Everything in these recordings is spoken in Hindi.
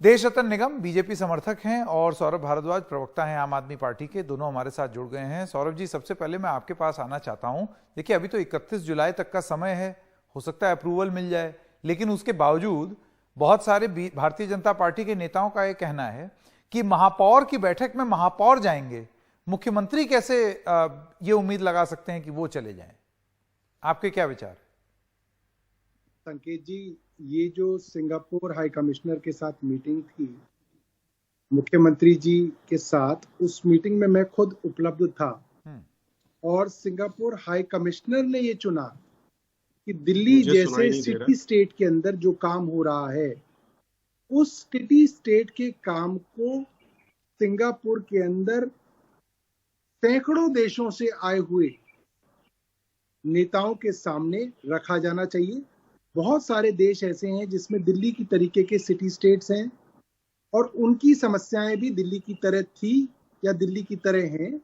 देश रतन निगम बीजेपी समर्थक हैं और सौरभ भारद्वाज प्रवक्ता हैं आम आदमी पार्टी के, दोनों हमारे साथ जुड़ गए हैं। सौरभ जी, सबसे पहले मैं आपके पास आना चाहता हूं। देखिए, अभी तो 31 जुलाई तक का समय है, हो सकता है अप्रूवल मिल जाए, लेकिन उसके बावजूद बहुत सारे भारतीय जनता पार्टी के नेताओं का यह कहना है कि महापौर की बैठक में महापौर जाएंगे, मुख्यमंत्री कैसे ये उम्मीद लगा सकते हैं कि वो चले जाएं? आपके क्या विचार? संकेत जी, ये जो सिंगापुर हाई कमिश्नर के साथ मीटिंग थी मुख्यमंत्री जी के साथ, उस मीटिंग में मैं खुद उपलब्ध था और सिंगापुर हाई कमिश्नर ने ये चुना कि दिल्ली जैसे सिटी स्टेट के अंदर जो काम हो रहा है, उस सिटी स्टेट के काम को सिंगापुर के अंदर सैकड़ों देशों से आए हुए नेताओं के सामने रखा जाना चाहिए। बहुत सारे देश ऐसे हैं जिसमें दिल्ली की तरीके के सिटी स्टेट्स हैं और उनकी समस्याएं भी दिल्ली की तरह थी या दिल्ली की तरह हैं,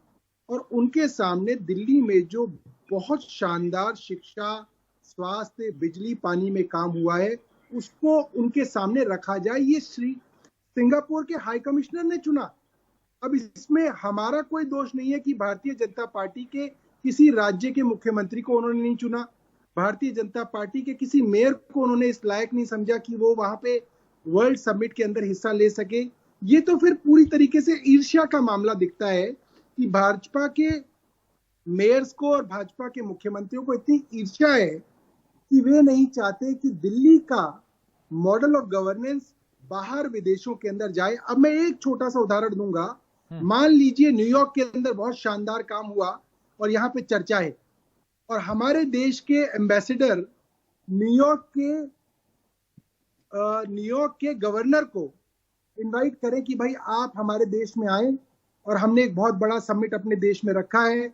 और उनके सामने दिल्ली में जो बहुत शानदार शिक्षा, स्वास्थ्य, बिजली, पानी में काम हुआ है, उसको उनके सामने रखा जाए। ये सिंगापुर के हाई कमिश्नर ने चुना। अब इसमें हमारा कोई दोष नहीं है कि भारतीय जनता पार्टी के किसी राज्य के मुख्यमंत्री को उन्होंने नहीं चुना, भारतीय जनता पार्टी के किसी मेयर को उन्होंने इस लायक नहीं समझा कि वो वहां पे वर्ल्ड समिट के अंदर हिस्सा ले सके। ये तो फिर पूरी तरीके से ईर्ष्या का मामला दिखता है कि भाजपा के मेयर्स को और भाजपा के मुख्यमंत्रियों को इतनी ईर्ष्या है कि वे नहीं चाहते कि दिल्ली का मॉडल ऑफ गवर्नेंस बाहर विदेशों के अंदर जाए। अब मैं एक छोटा सा उदाहरण दूंगा। मान लीजिए न्यूयॉर्क के अंदर बहुत शानदार काम हुआ और यहाँ पे चर्चा है, और हमारे देश के एम्बेसडर न्यूयॉर्क के गवर्नर को इनवाइट करें कि भाई आप हमारे देश में आए और हमने एक बहुत बड़ा समिट अपने देश में रखा है,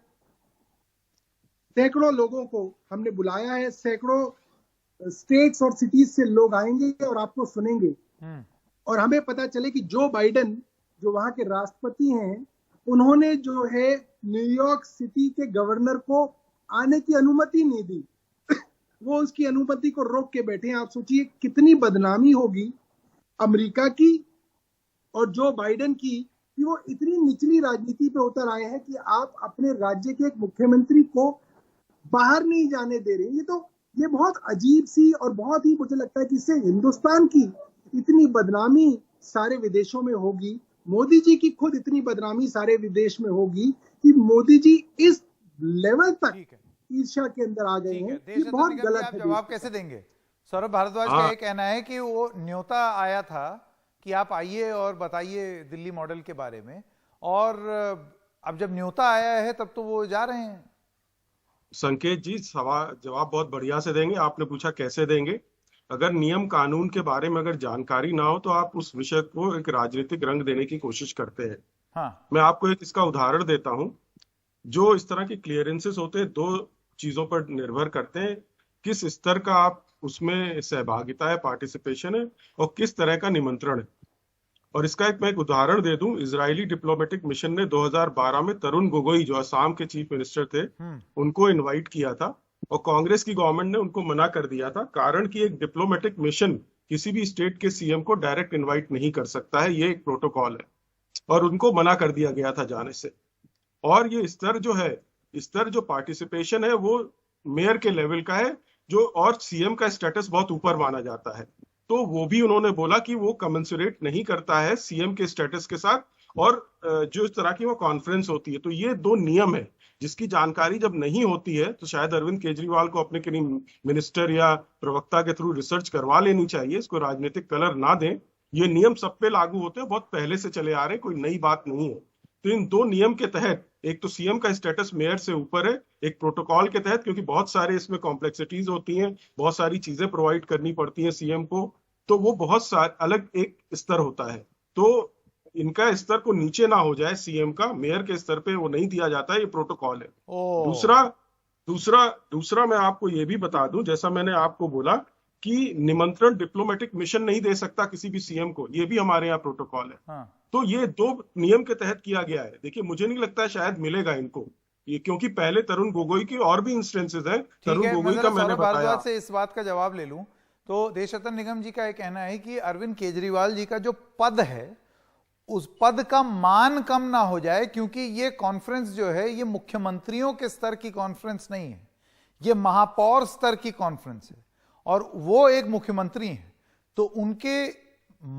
सैकड़ों लोगों को हमने बुलाया है, सैकड़ों स्टेट्स और सिटीज से लोग आएंगे और आपको सुनेंगे, और हमें पता चले कि जो बाइडेन जो वहां के राष्ट्रपति हैं, उन्होंने जो है न्यूयॉर्क सिटी के गवर्नर को आने की अनुमति नहीं दी वो उसकी अनुमति को रोक के बैठे हैं। आप सोचिए कितनी बदनामी होगी अमेरिका की और जो बाइडेन की कि वो इतनी निचली राजनीति पे उतर आए हैं कि आप अपने राज्य के एक मुख्यमंत्री को बाहर नहीं जाने दे रहे। ये बहुत अजीब सी और बहुत ही, मुझे लगता है कि इससे हिंदुस्तान की इतनी बदनामी सारे विदेशों में होगी, मोदी जी की खुद इतनी बदनामी सारे विदेश में होगी कि मोदी जी इस लेवल तक ईर्ष्या के अंदर आ गए हैं। ये बहुत गलत है। जवाब कैसे देंगे? सौरभ भारद्वाज का ये कहना है कि वो न्योता आया था कि आप आइए और बताइए दिल्ली मॉडल के बारे में, और अब जब न्योता आया है तब तो वो जा रहे हैं। संकेत जी, जवाब बहुत बढ़िया से देंगे। आपने पूछा कैसे देंगे। अगर नियम कानून के बारे में अगर जानकारी ना हो तो आप उस विषय को एक राजनीतिक रंग देने की कोशिश करते हैं। हाँ। मैं आपको एक इसका उदाहरण देता हूं। जो इस तरह की क्लियरेंसेस होते हैं, दो चीजों पर निर्भर करते हैं, किस स्तर का आप उसमें सहभागिता है, पार्टिसिपेशन है, और किस तरह का निमंत्रण है। और इसका मैं एक उदाहरण दे दूं। इजरायली डिप्लोमेटिक मिशन ने 2012 में तरुण गोगोई, जो असम के चीफ मिनिस्टर थे, उनको इनवाइट किया था और कांग्रेस की गवर्नमेंट ने उनको मना कर दिया था, कारण कि एक डिप्लोमेटिक मिशन किसी भी स्टेट के सीएम को डायरेक्ट इन्वाइट नहीं कर सकता है, ये एक प्रोटोकॉल है, और उनको मना कर दिया गया था जाने से। और ये स्तर जो पार्टिसिपेशन है वो मेयर के लेवल का है, जो और सीएम का स्टेटस बहुत ऊपर माना जाता है। तो वो भी उन्होंने बोला कि वो कमेंसुरेट नहीं करता है सीएम के स्टेटस के साथ, और जो इस तरह की वो कॉन्फ्रेंस होती है। तो ये दो नियम है जिसकी जानकारी जब नहीं होती है तो शायद अरविंद केजरीवाल को अपने किसी मिनिस्टर या प्रवक्ता के थ्रू रिसर्च करवा लेनी चाहिए, इसको राजनीतिक कलर ना दें। ये नियम सब पे लागू होते हैं, बहुत पहले से चले आ रहे हैं, कोई नई बात नहीं है। तो इन दो नियम के तहत, एक तो सीएम का स्टेटस मेयर से ऊपर है, एक प्रोटोकॉल के तहत, क्योंकि बहुत सारे इसमें कॉम्प्लेक्सिटीज होती हैं, बहुत सारी चीजें प्रोवाइड करनी पड़ती हैं सीएम को, तो वो बहुत अलग एक स्तर होता है। तो इनका स्तर को नीचे ना हो जाए, सीएम का मेयर के स्तर पे वो नहीं दिया जाता है, ये प्रोटोकॉल है। दूसरा मैं आपको ये भी बता दूं, जैसा मैंने आपको बोला कि निमंत्रण डिप्लोमेटिक मिशन नहीं दे सकता किसी भी सीएम को, ये भी हमारे यहाँ प्रोटोकॉल है। हाँ। तो ये दो नियम के तहत किया गया है। देखिए, मुझे नहीं लगता शायद मिलेगा इनको ये, क्योंकि पहले तरुण गोगोई की और भी इंस्टेंसेस हैं। तरुण गोगोई का मैंने बताया। से इस बात का जवाब ले लूं, तो देशरत्न निगम जी का यह कहना है कि अरविंद केजरीवाल जी का जो पद है उस पद का मान कम ना हो जाए, क्योंकि ये कॉन्फ्रेंस जो है ये मुख्यमंत्रियों के स्तर की कॉन्फ्रेंस नहीं है, ये महापौर स्तर की कॉन्फ्रेंस है और वो एक मुख्यमंत्री हैं, तो उनके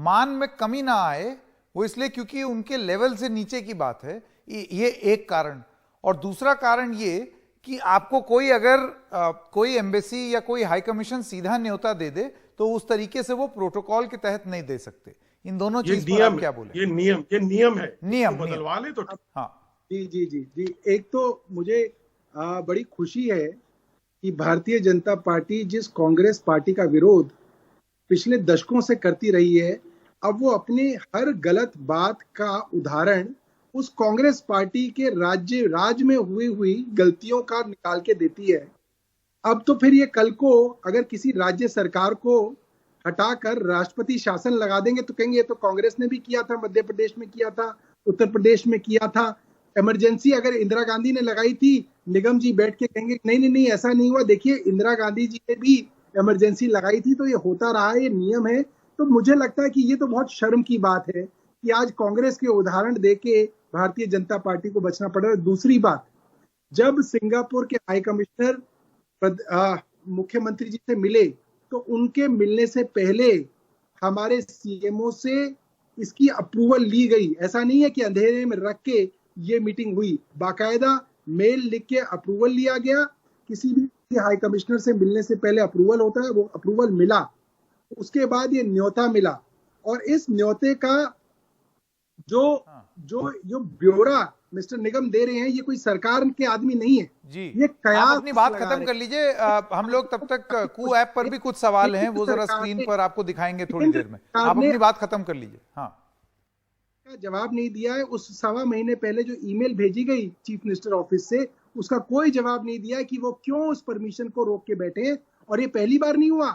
मान में कमी ना आए, वो इसलिए क्योंकि उनके लेवल से नीचे की बात है। ये एक कारण। और दूसरा कारण ये कि आपको कोई अगर कोई एम्बेसी या कोई हाई कमीशन सीधा न्योता दे दे तो उस तरीके से वो प्रोटोकॉल के तहत नहीं दे सकते। इन दोनों चीज पर आप क्या बोले? ये नियम है, नियम बदलवा ले तो। हाँ जी जी जी जी। एक तो मुझे बड़ी खुशी है कि भारतीय जनता पार्टी जिस कांग्रेस पार्टी का विरोध पिछले दशकों से करती रही है, अब वो अपने हर गलत बात का उदाहरण उस कांग्रेस पार्टी के राज्य में हुई गलतियों का निकाल के देती है। अब तो फिर ये कल को अगर किसी राज्य सरकार को हटाकर राष्ट्रपति शासन लगा देंगे तो कहेंगे ये तो कांग्रेस ने भी किया था, मध्य प्रदेश में किया था, उत्तर प्रदेश में किया था। इमरजेंसी अगर इंदिरा गांधी ने लगाई थी, निगम जी बैठ के कहेंगे नहीं नहीं ऐसा नहीं हुआ, देखिए इंदिरा गांधी जी ने भी इमरजेंसी लगाई थी, तो ये होता रहा है, ये नियम है। तो मुझे लगता है कि ये तो बहुत शर्म की बात है कि आज कांग्रेस के उदाहरण देके भारतीय जनता पार्टी को बचना पड़ रहा है। दूसरी बात, जब सिंगापुर के हाई कमिश्नर मुख्यमंत्री जी से मिले तो उनके मिलने से पहले हमारे सीएमओ से इसकी अप्रूवल ली गई। ऐसा नहीं है कि अंधेरे में रख के ये मीटिंग हुई, बाकायदा मेल लिख के अप्रूवल लिया गया। किसी भी हाई कमिश्नर से मिलने से पहले अप्रूवल होता है, वो अप्रूवल मिला, उसके बाद ये न्योता मिला। और इस न्योते का जो ब्यौरा मिस्टर निगम दे रहे हैं, ये कोई सरकार के आदमी नहीं है जी। ये कयास आप अपनी बात खत्म कर लीजिए। हम लोग तब तक कू ऐप पर भी कुछ सवाल हैं, वो जरा स्क्रीन पर आपको दिखाएंगे थोड़ी देर में। आप अपनी बात खत्म कर लीजिए। हाँ, जवाब नहीं दिया है। उस 1.25 महीने पहले जो ईमेल भेजी गई चीफ मिनिस्टर ऑफिस से, उसका कोई जवाब नहीं दिया कि वो क्यों उस परमिशन को रोक के बैठे हैं। और ये पहली बार नहीं हुआ,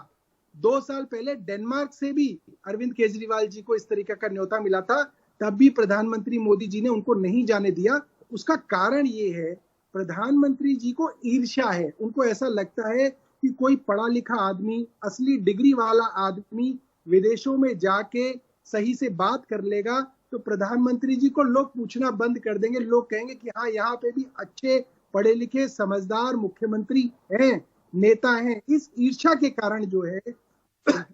2 साल पहले डेनमार्क से भी अरविंद केजरीवाल जी को इस तरीके का न्योता मिला था, तब भी प्रधानमंत्री मोदी जी ने उनको नहीं जाने दिया। उसका कारण ये है, प्रधानमंत्री जी को ईर्ष्या है। उनको ऐसा लगता है कि कोई पढ़ा लिखा आदमी, असली डिग्री वाला आदमी विदेशों में जाके सही से बात कर लेगा तो प्रधानमंत्री जी को लोग पूछना बंद कर देंगे। लोग कहेंगे कि हाँ, यहाँ पे भी अच्छे पढ़े लिखे समझदार मुख्यमंत्री हैं, नेता हैं। इस ईर्ष्या के कारण जो है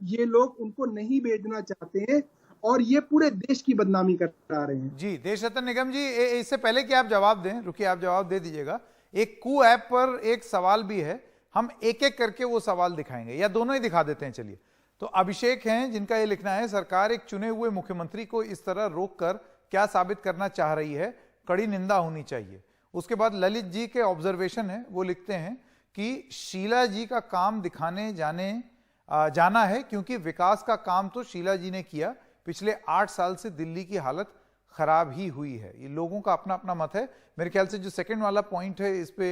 ये लोग उनको नहीं भेजना चाहते हैं और ये पूरे देश की बदनामी करा रहे हैं। जी देशरत्न निगम जी, इससे पहले कि आप जवाब दें, रुकिए, आप जवाब दे दीजिएगा। एक कू ऐप पर एक सवाल भी है, हम एक एक करके वो सवाल दिखाएंगे या दोनों ही दिखा देते हैं। चलिए, तो अभिषेक हैं जिनका ये लिखना है, सरकार एक चुने हुए मुख्यमंत्री को इस तरह रोककर क्या साबित करना चाह रही है, कड़ी निंदा होनी चाहिए। उसके बाद ललित जी के ऑब्जर्वेशन है, वो लिखते हैं कि शीला जी का काम दिखाने जाना है, क्योंकि विकास का काम तो शीला जी ने किया, पिछले 8 साल से दिल्ली की हालत खराब ही हुई है। ये लोगों का अपना अपना मत है। मेरे ख्याल से जो सेकंड वाला पॉइंट है, इस पे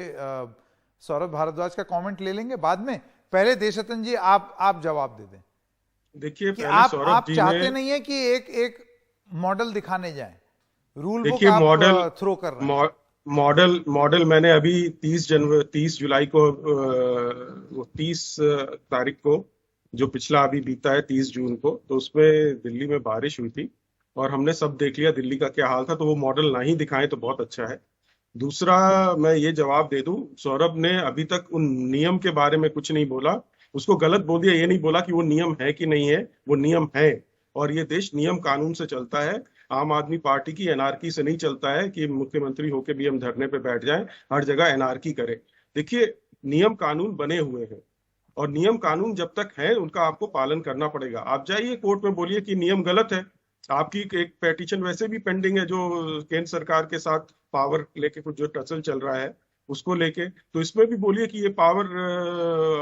सौरभ भारद्वाज का कमेंट ले लेंगे बाद में। पहले देशरत्न जी आप जवाब दे दें। देखिए, कि आप चाहते नहीं है कि एक मॉडल दिखाने जाएं, रूल बुक आप थ्रो कर रहे हैं। मॉडल मैंने अभी 30 जुलाई को 30 तारीख को, जो पिछला अभी बीता है 30 जून को, तो उसमें दिल्ली में बारिश हुई थी और हमने सब देख लिया दिल्ली का क्या हाल था। तो वो मॉडल ना ही दिखाएं तो बहुत अच्छा है। दूसरा, मैं ये जवाब दे दूं, सौरभ ने अभी तक उन नियम के बारे में कुछ नहीं बोला। उसको गलत बोल दिया, ये नहीं बोला कि वो नियम है कि नहीं है, वो नियम है। और ये देश नियम कानून से चलता है। आम आदमी पार्टी की एनआरकी से नहीं चलता है कि मुख्यमंत्री होके भी हम धरने पे बैठ जाएं, हर जगह एनआरकी करें। देखिए, नियम कानून बने हुए हैं और नियम कानून जब तक है उनका आपको पालन करना पड़ेगा। आप जाइए कोर्ट में बोलिए कि नियम गलत है। आपकी एक पेटिशन वैसे भी पेंडिंग है, जो केंद्र सरकार के साथ पावर लेके कुछ जो टसल चल रहा है उसको लेके, तो इसमें भी बोलिए कि ये पावर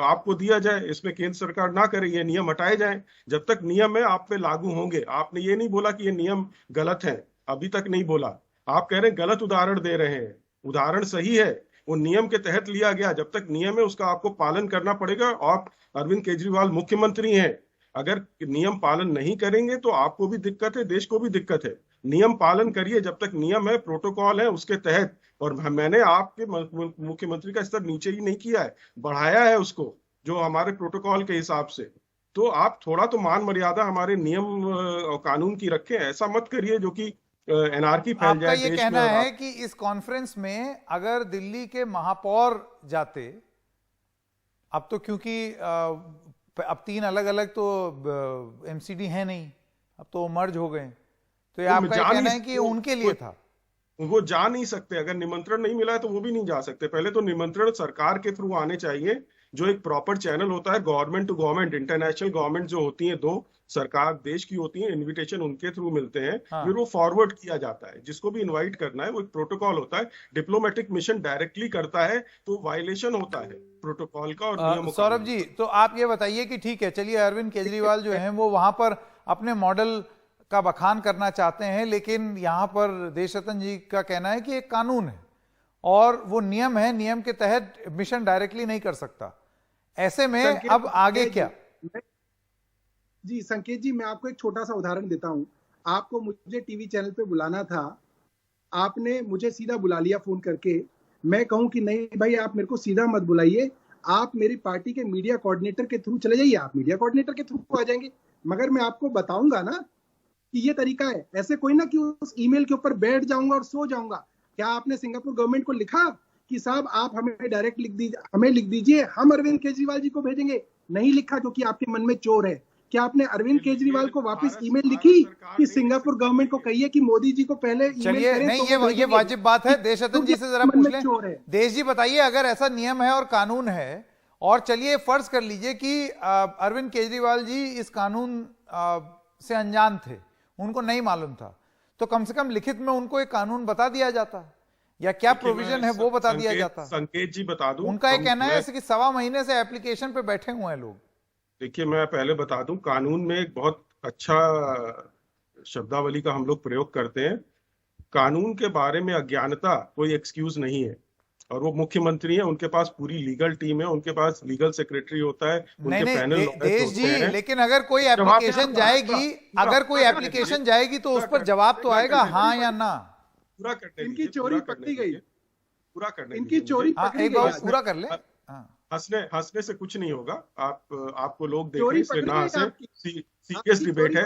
आपको दिया जाए, इसमें केंद्र सरकार ना करे, ये नियम हटाए जाएं। जब तक नियम है आप पे लागू होंगे। आपने ये नहीं बोला कि ये नियम गलत है, अभी तक नहीं बोला। आप कह रहे हैं गलत उदाहरण दे रहे हैं, उदाहरण सही है, वो नियम के तहत लिया गया। जब तक नियम है उसका आपको पालन करना पड़ेगा। और अरविंद केजरीवाल मुख्यमंत्री हैं, अगर नियम पालन नहीं करेंगे तो आपको भी दिक्कत है, देश को भी दिक्कत है। नियम पालन करिए, जब तक नियम है, प्रोटोकॉल है, उसके तहत। और मैंने आपके मुख्यमंत्री का स्तर नीचे ही नहीं किया है, बढ़ाया है उसको, जो हमारे प्रोटोकॉल के हिसाब से। तो आप थोड़ा तो मान मर्यादा हमारे नियम और कानून की रखें। ऐसा मत करिए जो कि एनआरकी फैल आपका जाए ये देश कहना में। और है कि इस कॉन्फ्रेंस में अगर दिल्ली के महापौर जाते, अब तो क्योंकि अब 3 अलग अलग तो एमसीडी है नहीं, अब तो मर्ज हो गए, तो ये आपका ये कहना है कि उनके लिए था? वो जा नहीं सकते, अगर निमंत्रण नहीं मिला है तो वो भी नहीं जा सकते। पहले तो निमंत्रण सरकार के थ्रू आने चाहिए, जो एक प्रॉपर चैनल होता है government to government. International government जो होती है, 2 सरकार देश की होती है, इनविटेशन उनके थ्रू मिलते हैं। हाँ। फिर वो फॉरवर्ड किया जाता है, जिसको भी इनवाइट करना है वो एक प्रोटोकॉल होता है। डिप्लोमेटिक मिशन डायरेक्टली करता है तो वायलेशन होता है प्रोटोकॉल का और नियमों का। सौरभ जी, तो आप ये बताइए कि ठीक है, चलिए अरविंद केजरीवाल जो हैं वो वहां पर अपने मॉडल का बखान करना चाहते हैं, लेकिन यहां पर देशरत्न जी का कहना है कि एक कानून है और वो नियम है, नियम के तहत मिशन डायरेक्टली नहीं कर सकता। ऐसे में अब आगे क्या? जी संकेत जी, मैं आपको एक छोटा सा उदाहरण देता हूं। आपको मुझे टीवी चैनल पे बुलाना था, आपने मुझे सीधा बुला लिया फोन करके। मैं कहूं कि नहीं भाई, आप मेरे को सीधा मत बुलाइए, आप मेरी पार्टी के मीडिया कोऑर्डिनेटर के थ्रू चले जाइए। आप मीडिया कोऑर्डिनेटर के थ्रू आ जाएंगे, मगर मैं आपको बताऊंगा ना कि ये तरीका है। ऐसे कोई ना कि उस ईमेल के ऊपर बैठ जाऊंगा और सो जाऊंगा। क्या आपने सिंगापुर गवर्नमेंट को लिखा कि साहब आप हमें डायरेक्ट लिख दीजिए, हमें लिख दीजिए, हम अरविंद केजरीवाल जी को भेजेंगे? नहीं लिखा, क्योंकि आपके मन में चोर है। क्या आपने अरविंद केजरीवाल को वापस ईमेल लिखी कि सिंगापुर गवर्नमेंट को कहिए कि मोदी जी को पहले ईमेल चलिए, करें? नहीं, तो ये वाजिब बात है। देशरत्न जी से जरा पूछ लें। चोर है। देश जी बताइए, अगर ऐसा नियम है और कानून है, और चलिए फर्ज कर लीजिए कि अरविंद केजरीवाल जी इस कानून से अनजान थे, उनको नहीं मालूम था, तो कम से कम लिखित में उनको एक कानून बता दिया जाता, या क्या प्रोविजन है वो बता दिया जाता। संकेत जी बता दूं, उनका ये कहना है कि 1.25 महीने से एप्लीकेशन पे बैठे हुए हैं लोग। देखिए, मैं पहले बता दूं, कानून में एक बहुत अच्छा शब्दावली का हम लोग प्रयोग करते हैं। कानून के बारे में अज्ञानता कोई एक्सक्यूज नहीं है। और वो मुख्यमंत्री हैं, उनके पास पूरी लीगल टीम है, उनके पास लीगल सेक्रेटरी होता है, उनके पैनल देश जी, लेकिन अगर कोई एप्लीकेशन जाएगी, तो उस पर जवाब तो आएगा हाँ या ना। पूरा करने इनकी चोरी पकड़ी गई, पूरा करने इनकी चोरी पकड़ी एक बार पूरा कर ले। हंसने से कुछ नहीं होगा। आपको लोग देख रहे हैं, इसलिए ना हंसे। सीरियस डिबेट है,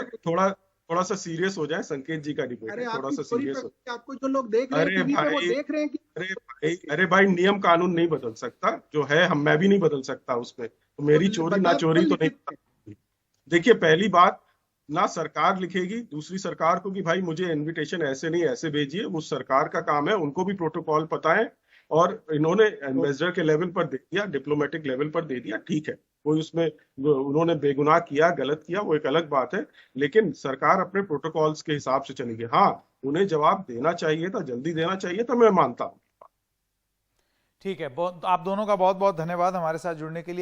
थोड़ा सा सीरियस हो जाए। संकेत जी का डिबेट है, थोड़ा सा सीरियस हो। आपको जो लोग देख रहे हैं टीवी पे, वो देख रहे हैं कि अरे भाई, नियम कानून नहीं बदल सकता जो है, मैं भी नहीं बदल सकता उसमें। तो मेरी चोरी ना चोरी तो नहीं। देखिए, पहली बात, ना सरकार लिखेगी दूसरी सरकार को कि भाई मुझे इनविटेशन ऐसे नहीं ऐसे भेजिए। उस सरकार का काम है, उनको भी प्रोटोकॉल पता है। और इन्होंने एम्बेसडर के लेवल पर दे दिया, डिप्लोमेटिक लेवल पर दे दिया, ठीक है। कोई उसमें उन्होंने बेगुनाह किया, गलत किया, वो एक अलग बात है। लेकिन सरकार अपने प्रोटोकॉल्स के हिसाब से चलेगी। हाँ, उन्हें जवाब देना चाहिए था, जल्दी देना चाहिए था, मैं मानता हूँ। ठीक है, आप दोनों का बहुत बहुत धन्यवाद हमारे साथ जुड़ने के लिए।